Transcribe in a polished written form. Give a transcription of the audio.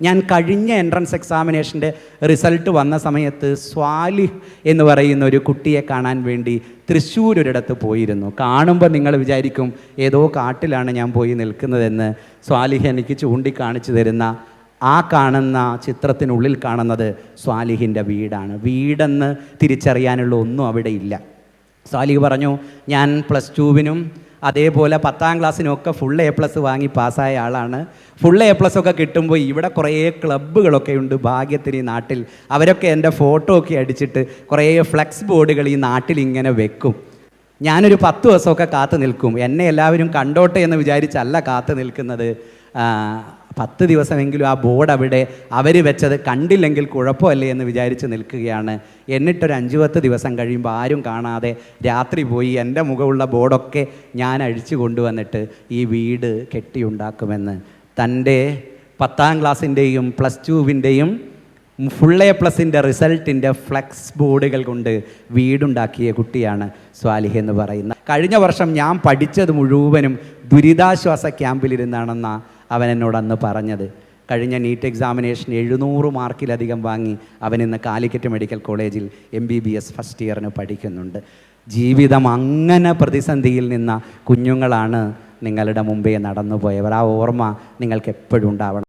ഞാൻ കഴിഞ്ഞ entrance എക്സാമിനേഷൻ്റെ result വന്ന സമയത്ത് സ്വാലിഹ് എന്ന് പറയുന്ന ഒരു കുട്ടിയെ കാണാൻ വേണ്ടി തൃശ്ശൂർ ഒരിടത്ത് പോയിരുന്നു. കാണുമ്പോൾ നിങ്ങൾ വിചാരിക്കും ഏതോ കാട്ടിലാണ് ഞാൻ പോയി നിൽക്കുന്നതെന്ന്. സ്വാലിഹ് എനിക്ക് ചൂണ്ടിക്കാണിച്ചു തരുന്ന ആ കാണുന്ന ചിത്രത്തിനുള്ളിൽ കാണുന്നത് സ്വാലിഹിൻ്റെ വീടാണ്. വീടെന്ന് തിരിച്ചറിയാനുള്ള ഒന്നും അവിടെ ഇല്ല. സ്വാലിഹ് പറഞ്ഞു, ഞാൻ +2-വിനും അതേപോലെ 10ാം ക്ലാസ്സിനൊക്കെ ഫുൾ A+ വാങ്ങി പാസ്സായ ആളാണ്. ഫുൾ A+ ഒക്കെ കിട്ടുമ്പോൾ ഇവിടെ കുറേ ക്ലബ്ബുകളൊക്കെ ഉണ്ട് ഭാഗ്യത്തിന് ഈ നാട്ടിൽ. അവരൊക്കെ എൻ്റെ ഫോട്ടോ ഒക്കെ അടിച്ചിട്ട് കുറേ ഫ്ലെക്സ് ബോർഡുകൾ ഈ നാട്ടിൽ ഇങ്ങനെ വെക്കും. ഞാനൊരു 10 ദിവസമൊക്കെ കാത്തു നിൽക്കും. എന്നെ എല്ലാവരും കണ്ടോട്ടെ എന്ന് വിചാരിച്ചല്ല കാത്തു നിൽക്കുന്നത്. 10 ദിവസമെങ്കിലും ആ ബോർഡ് അവിടെ അവർ വെച്ചത് കണ്ടില്ലെങ്കിൽ കുഴപ്പമല്ലേ എന്ന് വിചാരിച്ച് നിൽക്കുകയാണ്. എന്നിട്ടൊരു 5-10 ദിവസം കഴിയുമ്പോൾ ആരും കാണാതെ രാത്രി പോയി എൻ്റെ മുഖമുള്ള ബോർഡൊക്കെ ഞാൻ അഴിച്ചു കൊണ്ടുവന്നിട്ട് ഈ വീട് കെട്ടിയുണ്ടാക്കുമെന്ന്. തൻ്റെ 10ാം ക്ലാസ്സിൻ്റെയും +2-വിൻ്റെയും ഫുൾ A+ൻ്റെ റിസൾട്ടിൻ്റെ ഫ്ലെക്സ് ബോർഡുകൾ കൊണ്ട് വീടുണ്ടാക്കിയ കുട്ടിയാണ് സ്വാലിഹ് എന്ന് പറയുന്നത്. കഴിഞ്ഞ വർഷം ഞാൻ പഠിച്ചത് മുഴുവനും ദുരിതാശ്വാസ ക്യാമ്പിലിരുന്നാണെന്ന അവൻ എന്നോട് അന്ന് പറഞ്ഞത്. കഴിഞ്ഞ നീറ്റ് എക്സാമിനേഷൻ 700 മാർക്കിലധികം വാങ്ങി അവൻ ഇന്ന് കാലിക്കറ്റ് മെഡിക്കൽ കോളേജിൽ MBBS ഫസ്റ്റ് ഇയറിന് പഠിക്കുന്നുണ്ട്. ജീവിതം അങ്ങനെ പ്രതിസന്ധിയിൽ നിന്ന കുഞ്ഞുങ്ങളാണ് നിങ്ങളുടെ മുമ്പേ നടന്നു പോയവർ. ആ ഓർമ്മ നിങ്ങൾക്ക് എപ്പോഴും ഉണ്ടാവണം.